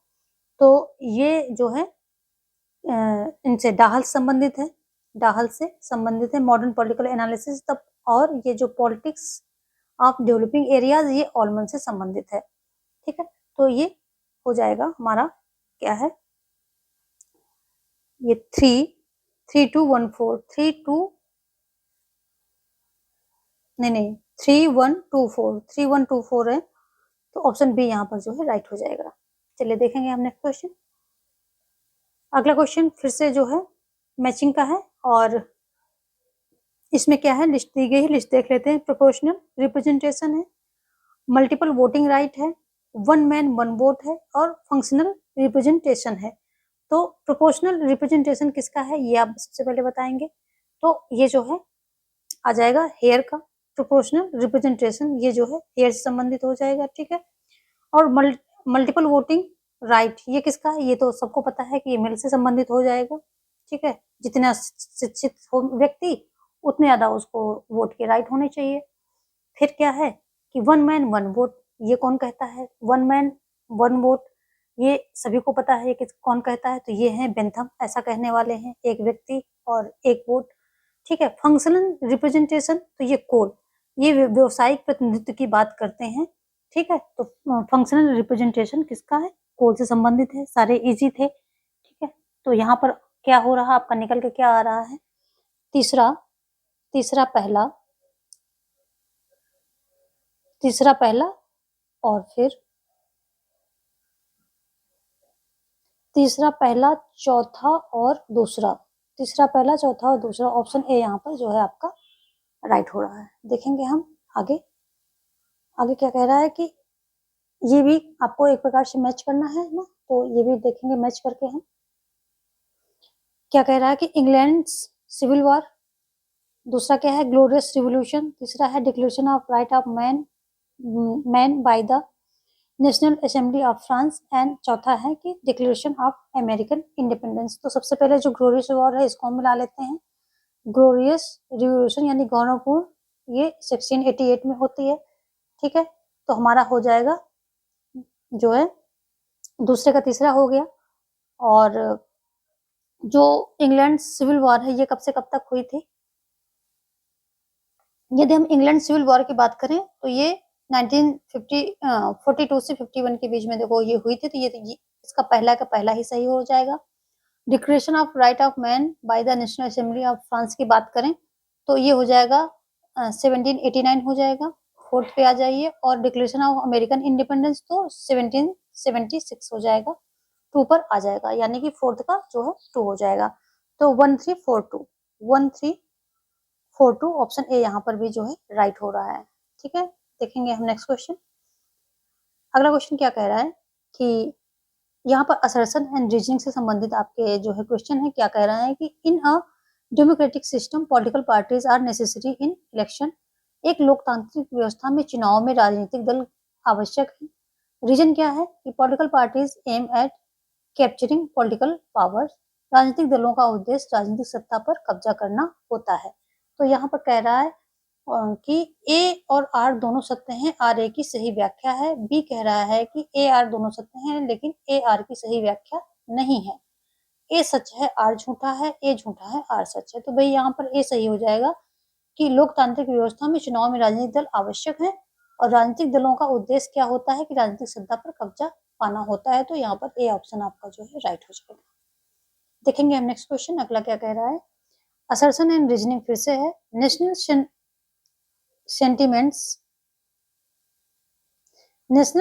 तो ये जो है इनसे डाहल संबंधित है, डाहल से संबंधित है मॉडर्न पॉलिटिकल एनालिसिस तब, और ये जो पॉलिटिक्स ऑफ डेवलपिंग एरियाज ये ऑलमन से संबंधित है, ठीक है। तो ये हो जाएगा हमारा क्या है, ये 3124 है, तो ऑप्शन बी यहाँ पर जो है राइट हो जाएगा। चलिए देखेंगे हम नेक्स्ट क्वेश्चन। अगला क्वेश्चन फिर से जो है मैचिंग का है, और इसमें क्या है, लिस्ट दी गई है, लिस्ट देख लेते हैं। प्रोपोर्शनल रिप्रेजेंटेशन है, मल्टीपल वोटिंग राइट है, वन मैन वन वोट है, और फंक्शनल रिप्रेजेंटेशन है। तो प्रोपोर्शनल रिप्रेजेंटेशन किसका है ये आप सबसे पहले बताएंगे, तो ये जो है आ जाएगा हेयर का। प्रोपोर्शनल रिप्रेजेंटेशन ये जो है हेयर से संबंधित हो जाएगा, ठीक है। और मल्टीपल वोटिंग राइट ये किसका है, ये तो सबको पता है कि ये मेल से संबंधित हो जाएगा, ठीक है। जितना शिक्षित हो व्यक्ति उतने ज्यादा उसको वोट के राइट होने चाहिए। फिर क्या है कि वन मैन वन वोट, ये कौन कहता है, वन मैन वन वोट ये सभी को पता है कि कौन कहता है, तो ये है बेंथम, ऐसा कहने वाले हैं, एक व्यक्ति और एक वोट, ठीक है। फंक्शनल रिप्रेजेंटेशन तो ये कोल, ये व्यवसायिक प्रतिनिधित्व की बात करते हैं, ठीक है। तो फंक्शनल रिप्रेजेंटेशन किसका है, कोल से संबंधित है, सारे इजी थे, ठीक है। तो यहाँ पर क्या हो रहा आपका निकल के क्या आ रहा है, तीसरा पहला और फिर तीसरा पहला चौथा और दूसरा, तीसरा पहला चौथा और दूसरा, ऑप्शन ए यहाँ पर जो है आपका राइट हो रहा है। देखेंगे हम आगे क्या कह रहा है कि ये भी आपको एक प्रकार से मैच करना है ना, तो ये भी देखेंगे मैच करके हम। क्या कह रहा है कि इंग्लैंड सिविल वॉर, दूसरा क्या है ग्लोरियस रिवोल्यूशन, तीसरा है declaration of right of man by the national assembly of France, and चौथा है कि डिक्लेरेशन ऑफ अमेरिकन इंडिपेंडेंस। तो सबसे पहले जो ग्लोरियस वॉर है इसको हम मिला लेते हैं। ग्लोरियस रिवॉल्यूशन यानी गौरवपूर्ण, ये 1688 में होती है, ठीक है। तो हमारा हो जाएगा जो है दूसरे का तीसरा हो गया। और जो इंग्लैंड सिविल वॉर है ये कब से कब तक हुई थी? यदि हम इंग्लैंड सिविल वॉर की बात करें तो ये 1942 से 51 के बीच में देखो ये हुई थी। तो ये इसका पहला का पहला ही सही हो जाएगा। Declaration of right of man by the national assembly of France की बात करें तो ये हो जाएगा 1789 हो जाएगा, फोर्थ पे आ जाइए। और डिक्लेरेशन ऑफ अमेरिकन इंडिपेंडेंस तो 1776 हो जाएगा, 2 पर आ जाएगा, यानी कि फोर्थ का जो है 2 हो जाएगा। तो 1342 1342 ऑप्शन ए यहाँ पर भी जो है राइट हो रहा है, ठीक है। देखेंगे हम नेक्स्ट क्वेश्चन। अगला क्वेश्चन क्या कह रहा है कि यहाँ पर असर्शन एंड रीजनिंग से संबंधित आपके जो है क्वेश्चन है। क्या कह रहा है कि in a democratic system political parties are necessary in election. एक लोकतांत्रिक व्यवस्था में चुनाव में राजनीतिक दल आवश्यक है। रीजन क्या है कि political parties aim at capturing political powers. राजनीतिक दलों का उद्देश्य राजनीतिक सत्ता पर कब्जा करना होता है। तो यहाँ पर कह रहा है कि ए और आर दोनों सत्य हैं, आर ए की सही व्याख्या है। बी कह रहा है कि ए आर दोनों सत्य हैं लेकिन ए आर की सही व्याख्या नहीं है। ए सच है, आर झूठा है, ए झूठा है, आर सच है। तो भाई यहाँ पर ए सही हो जाएगा कि लोकतांत्रिक व्यवस्था में चुनाव में राजनीतिक दल आवश्यक है और राजनीतिक दलों का उद्देश्य क्या होता है कि राजनीतिक सत्ता पर कब्जा पाना होता है। तो यहाँ पर ए ऑप्शन आपका जो है राइट हो जाएगा। देखेंगे हम नेक्स्ट क्वेश्चन, अगला क्या कह रहा है। असर्शन एंड रीजनिंग फिर से है। National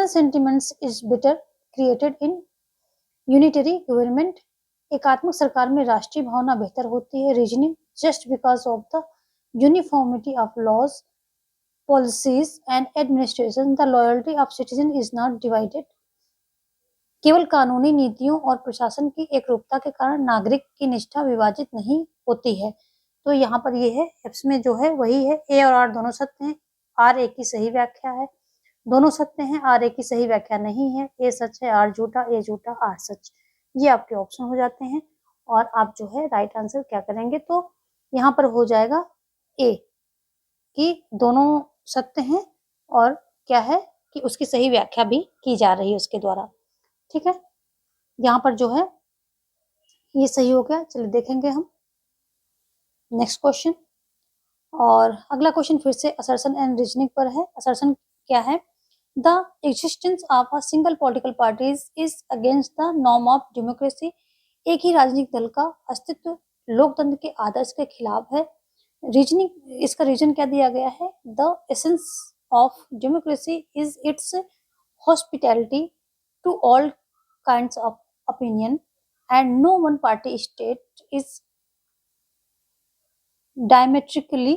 sentiments is better created in unitary government. एकात्मक सरकार में राष्ट्रीय भावना बेहतर होती है। Reasoning just because of the uniformity of laws policies and administration the loyalty of citizen is not divided. केवल कानूनी नीतियों और प्रशासन की एकरूपता के कारण नागरिक की निष्ठा विभाजित नहीं होती है। तो यहाँ पर ये है एप्स में जो है वही है, ए और आर दोनों सत्य हैं, आर ए की सही व्याख्या है। दोनों सत्य हैं, आर ए की सही व्याख्या नहीं है। ए सच है, आर झूठा, ए झूठा, आर सच। ये आपके ऑप्शन हो जाते हैं और आप जो है राइट आंसर क्या करेंगे तो यहाँ पर हो जाएगा ए कि दोनों सत्य हैं और क्या है कि उसकी सही व्याख्या भी की जा रही है उसके द्वारा, ठीक है। यहाँ पर जो है ये सही हो गया। चलिए देखेंगे हम नेक्स्ट क्वेश्चन। और अगला क्वेश्चन फिर से असर्शन एंड रीजनिंग पर है। असर्शन क्या है? The existence of a single political parties is against the norm of democracy. एक ही राजनीतिक दल का अस्तित्व लोकतंत्र के आदर्श के खिलाफ है। रीजनिंग, इसका रीजन क्या दिया गया है? The essence of democracy is its hospitality to all kinds of opinion and no one party state is diametrically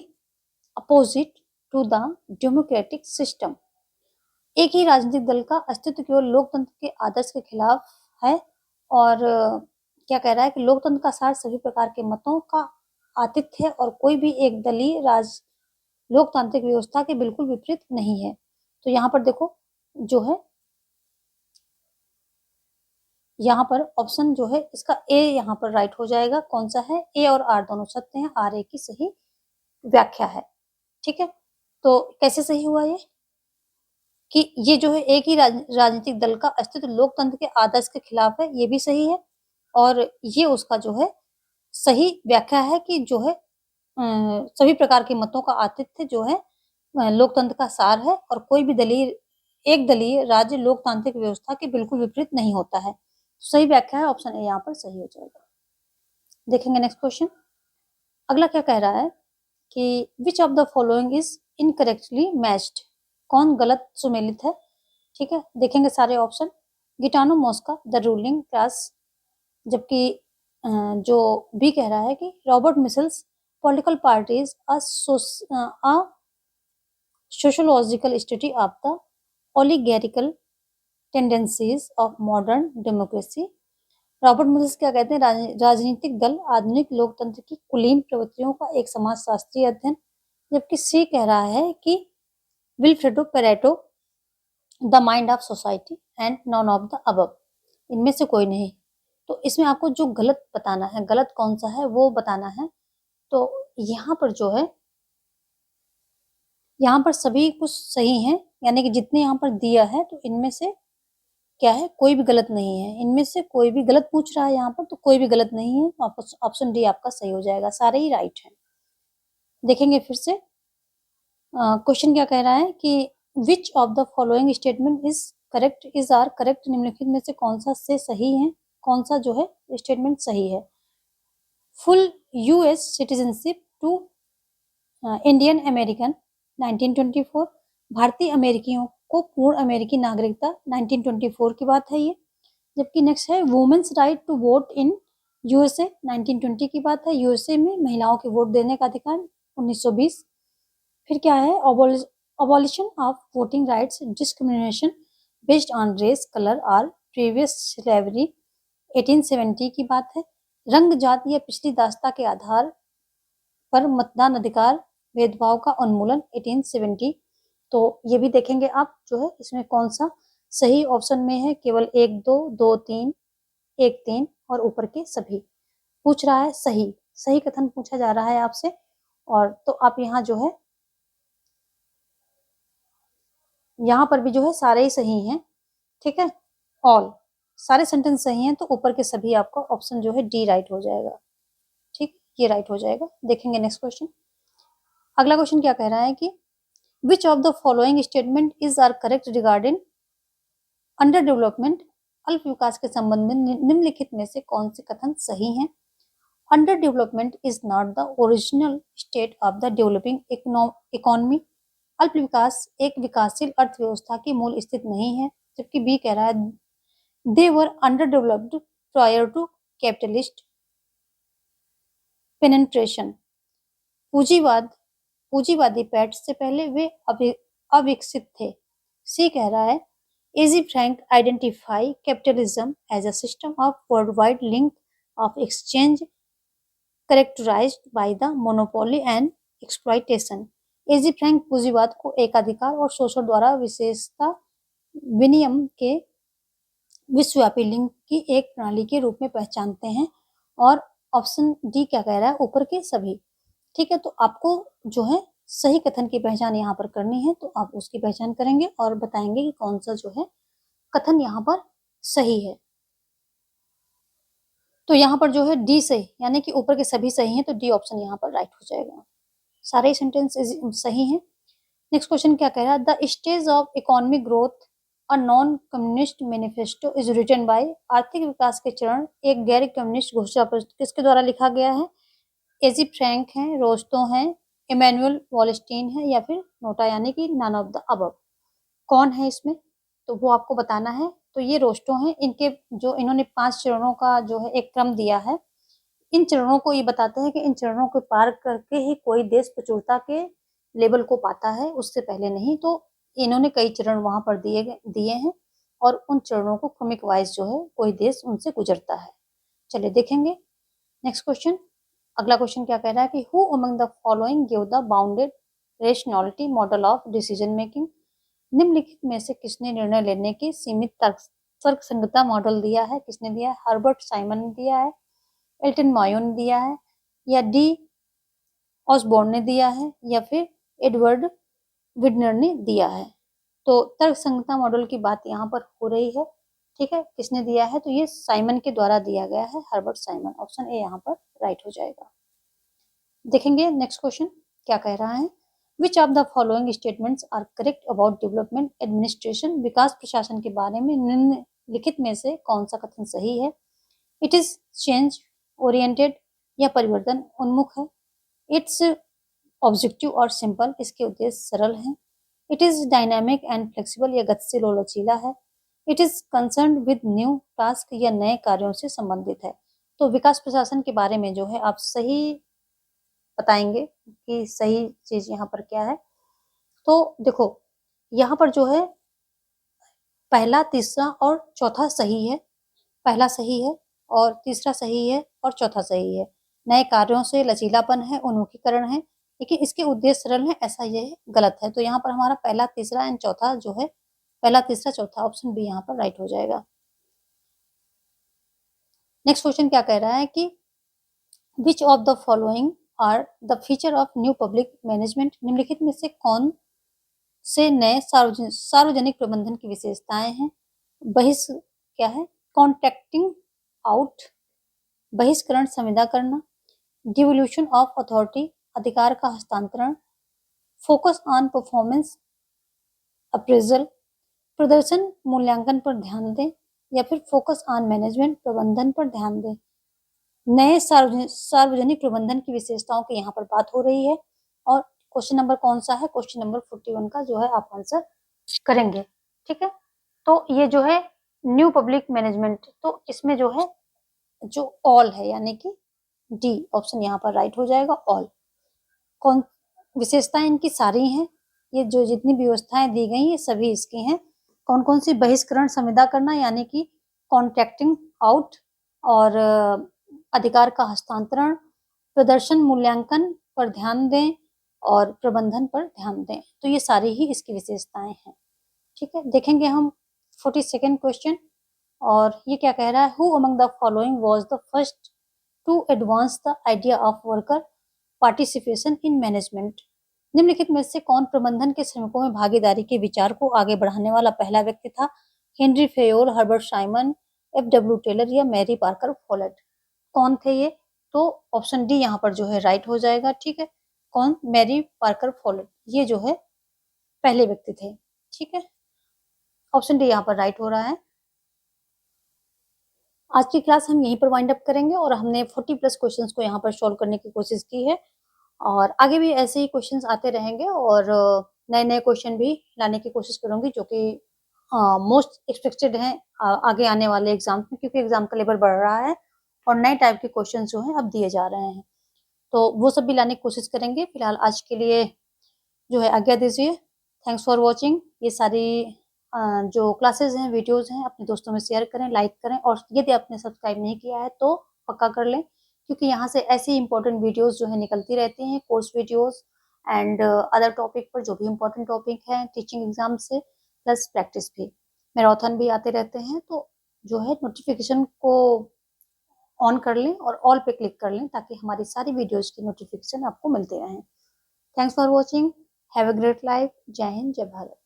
opposite to the democratic system। एक ही राजनीतिक दल का अस्तित्व केवल लोकतंत्र के आदर्श के खिलाफ है। और क्या कह रहा है कि लोकतंत्र का सार सभी प्रकार के मतों का आतिथ्य है और कोई भी एक दलीय राज लोकतांत्रिक व्यवस्था के बिल्कुल विपरीत नहीं है। तो यहाँ पर देखो जो है यहाँ पर ऑप्शन जो है इसका ए यहाँ पर राइट हो जाएगा। कौन सा है? ए और आर दोनों सत्य हैं, आर ए की सही व्याख्या है, ठीक है। तो कैसे सही हुआ ये कि ये जो है एक ही राजनीतिक दल का अस्तित्व लोकतंत्र के आदर्श के खिलाफ है, ये भी सही है। और ये उसका जो है सही व्याख्या है कि जो है सभी प्रकार के मतों का आतिथ्य जो है लोकतंत्र का सार है और कोई भी एक दलीय राज्य लोकतांत्रिक व्यवस्था के बिल्कुल विपरीत नहीं होता है। सही व्याख्या है, ऑप्शन ए यहाँ पर सही हो जाएगा। देखेंगे नेक्स्ट क्वेश्चन। अगला क्या कह रहा है कि which of the following is incorrectly matched. कौन गलत सुमेलित है, ठीक है। देखेंगे सारे option. Gaetano Mosca the ruling class, जबकि जो बी कह रहा है कि Robert Michels political parties a sociological study of the oligarchical tendencies of modern democracy. Robert Michels क्या कहते हैं? राजनीतिक दल आधुनिक लोकतंत्र की कुलीन प्रवृत्तियों का एक समाजशास्त्रीय अध्ययन। जबकि सी कह रहा है कि Vilfredo Pareto the mind of society and none of the above, इनमें से कोई नहीं। तो इसमें आपको जो गलत बताना है, गलत कौन सा है वो बताना है। तो यहाँ पर जो है, यहाँ पर सभी कुछ सही है, यानी कि जितने यहाँ पर दिया है तो इनमें से क्या है, कोई भी गलत नहीं है। इनमें से कोई भी गलत पूछ रहा है यहाँ पर, तो कोई भी गलत नहीं है। ऑप्शन डी आपका सही हो जाएगा, सारे ही राइट हैं। देखेंगे फिर से क्वेश्चन क्या कह रहा है कि which of the following statement is correct, is are correct, निम्नलिखित में से कौन सा से सही है, कौन सा जो है स्टेटमेंट सही है। Full US citizenship to Indian American 1924, भारतीय अमेरिकियों को पूर्ण अमेरिकी नागरिकता 1924 की बात है ये। जबकि नेक्स्ट है women's right to vote in USA 1920 की बात है, यूएसए में महिलाओं के वोट देने का अधिकार 1920। फिर क्या है abolition of voting rights discrimination based on race colour और प्रीवियस स्लेवरी 1870 की बात है। रंग जाति या पिछली दास्ता के आधार पर मतदान अधिकार भेदभाव का उन्मूलन 1870। तो ये भी देखेंगे आप जो है इसमें कौन सा सही ऑप्शन में है, केवल 1 2 2 3 1 3 और ऊपर के सभी पूछ रहा है। सही सही कथन पूछा जा रहा है आपसे, और तो आप यहाँ जो है यहाँ पर भी जो है सारे ही सही हैं, ठीक है, ऑल सारे सेंटेंस सही हैं, तो ऊपर के सभी आपका ऑप्शन जो है डी राइट हो जाएगा, ठीक, ये राइट हो जाएगा। देखेंगे नेक्स्ट क्वेश्चन। अगला क्वेश्चन क्या कह रहा है कि which of the following statement is are correct regarding under development, अल्प विकास के संबंध में निम्नलिखित में से कौन से कथन सही हैं। Under development is not the original state of the developing economy, अल्प विकास एक विकासशील अर्थव्यवस्था की मूल स्थिति नहीं है। जबकि बी कह रहा है they were underdeveloped prior to capitalist penetration, पूंजीवादी पैठ से पहले वे अविकसित थे। सी कह रहा है AG Frank identify capitalism as a system of worldwide link of exchange characterized by the monopoly and exploitation. AG Frank पूंजीवाद को एकाधिकार और शोषण द्वारा विशेषता विनिमय के विश्वव्यापी लिंक की एक प्रणाली के रूप में पहचानते हैं। और ऑप्शन डी क्या कह रहा है, ऊपर के सभी, ठीक है। तो आपको जो है सही कथन की पहचान यहाँ पर करनी है, तो आप उसकी पहचान करेंगे और बताएंगे कि कौन सा जो है कथन यहाँ पर सही है। तो यहाँ पर जो है डी सही, यानी कि ऊपर के सभी सही हैं, तो डी ऑप्शन यहाँ पर राइट हो जाएगा, सारे सेंटेंस सही हैं। नेक्स्ट क्वेश्चन क्या कह रहा है the stage of economic growth a non communist manifesto is written by, आर्थिक विकास के चरण एक गैर कम्युनिस्ट घोषणा पत्र किसके द्वारा लिखा गया है। एजी फ्रैंक हैं, रोस्टो हैं, इमैनुअल वॉलस्टीन है, या फिर नोटा, यानी कि नन ऑफ द अबव। कौन है इसमें, तो वो आपको बताना है। तो ये रोस्टो हैं, इनके जो इन्होंने 5 चरणों का जो है एक क्रम दिया है। इन चरणों को ये बताते हैं कि इन चरणों को पार करके ही कोई देश प्रचुरता के लेवल को पाता है, उससे पहले नहीं। तो इन्होंने कई चरण वहां पर दिए हैं, और उन चरणों को क्रमिक वाइज जो है कोई देश उनसे गुजरता है। चलिए देखेंगे नेक्स्ट क्वेश्चन। अगला क्वेश्चन क्या कह रहा है कि who among the following give the bounded rationality model of decision making, निम्नलिखित में से किसने निर्णय लेने की सीमित तर्कसंगता मॉडल दिया है। किसने दिया है, हर्बर्ट साइमन ने दिया है, एल्टन मायो ने दिया है, या डी ऑसबॉर्न ने दिया है, या फिर एडवर्ड विडनर ने दिया है। तो तर्कसंगता मॉडल की बात यहाँ पर हो रही है, ठीक है, किसने दिया है, तो ये साइमन के द्वारा दिया गया है, हर्बर्ट साइमन। ऑप्शन ए यहाँ पर राइट हो जाएगा। देखेंगे नेक्स्ट क्वेश्चन क्या कह रहा है which of the following statements are correct about development administration, विकास प्रशासन के बारे में निम्नलिखित में से कौन सा कथन सही है। इट इज चेंज ओरिएंटेड, या परिवर्तन उन्मुख है। इट्स ऑब्जेक्टिव और सिंपल, इसके उद्देश्य सरल हैं। It is dynamic and flexible, या गतिशील और लचीला है। It is concern with new task, या नए कार्यों से संबंधित है। तो विकास प्रशासन के बारे में जो है आप सही बताएंगे कि सही चीज यहाँ पर क्या है। तो देखो यहाँ पर जो है पहला, तीसरा और चौथा सही है, पहला सही है और तीसरा सही है और चौथा सही है। नए कार्यों से लचीलापन है, उन्मुखीकरण है, लेकिन इसके उद्देश्य सरल है, ऐसा ये गलत है। तो यहाँ पर हमारा पहला, तीसरा एंड चौथा जो है पहला, तीसरा, चौथा, ऑप्शन बी यहाँ पर राइट हो जाएगा। नेक्स्ट क्वेश्चन क्या कह रहा है कि which of the following are the feature of new public management, निम्नलिखित में से कौन से नए सार्वजनिक प्रबंधन की विशेषताएं हैं। क्या है, कॉन्ट्रैक्टिंग आउट, बहिष्करण संविदा करना, डिवोल्यूशन ऑफ अथॉरिटी, अधिकार का हस्तांतरण, फोकस ऑन परफॉर्मेंस अप्रेजल, प्रदर्शन मूल्यांकन पर ध्यान दें, या फिर फोकस ऑन मैनेजमेंट प्रबंधन पर ध्यान दें। नए सार्वजनिक प्रबंधन की विशेषताओं की यहाँ पर बात हो रही है। और क्वेश्चन नंबर कौन सा है, क्वेश्चन नंबर 41 का जो है आप आंसर करेंगे। ठीक है, तो ये जो है न्यू पब्लिक मैनेजमेंट, तो इसमें जो है जो ऑल है यानी कि डी ऑप्शन यहाँ पर राइट हो जाएगा। ऑल, कौन विशेषताएं इनकी सारी हैं, ये जो जितनी व्यवस्थाएं दी गई ये सभी इसकी हैं। कौन कौन सी, बहिष्करण संविदा करना यानी कि कॉन्ट्रैक्टिंग आउट, और अधिकार का हस्तांतरण, प्रदर्शन मूल्यांकन पर ध्यान दें, और प्रबंधन पर ध्यान दें। तो ये सारी ही इसकी विशेषताएं हैं। ठीक है, देखेंगे हम 42nd क्वेश्चन। और ये क्या कह रहा है, who among the following was the first to advance the idea of worker participation in management, निम्नलिखित में से कौन प्रबंधन के श्रमिकों में भागीदारी के विचार को आगे बढ़ाने वाला पहला व्यक्ति था। Henry Fayol, Herbert Simon, F.W. Taylor या मैरी पार्कर फोलेट। कौन थे ये, तो ऑप्शन डी यहाँ पर जो है राइट हो जाएगा। ठीक है, कौन, मैरी पार्कर फोलेट, ये जो है पहले व्यक्ति थे। ठीक है, ऑप्शन डी यहाँ पर राइट हो रहा है। आज की क्लास हम यहीं पर वाइंड अप करेंगे और हमने 40+ क्वेश्चंस को यहाँ पर सॉल्व करने की कोशिश की है, और आगे भी ऐसे ही क्वेश्चंस आते रहेंगे, और नए नए क्वेश्चन भी लाने की कोशिश करूंगी जो कि मोस्ट एक्सपेक्टेड हैं आगे आने वाले एग्जाम्स में, क्योंकि एग्जाम का लेवल बढ़ रहा है और नए टाइप के क्वेश्चन जो हैं अब दिए जा रहे हैं, तो वो सब भी लाने की कोशिश करेंगे। फिलहाल आज के लिए जो है आज्ञा दीजिए। Thanks for watching. ये सारी जो क्लासेस हैं, वीडियोस हैं, अपने दोस्तों में शेयर करें, लाइक करें, और यदि आपने सब्सक्राइब नहीं किया है तो पक्का कर लें, क्योंकि यहाँ से ऐसी इंपॉर्टेंट वीडियोस जो है निकलती रहती हैं, course videos and other topic पर जो भी इंपॉर्टेंट टॉपिक है टीचिंग एग्जाम से, प्लस प्रैक्टिस भी, मैराथन भी आते रहते हैं। तो जो है नोटिफिकेशन को ऑन कर लें और ऑल पे क्लिक कर लें ताकि हमारी सारी वीडियोज की नोटिफिकेशन आपको मिलते रहें। Thanks for watching, have a great life. जय हिंद, जय भारत।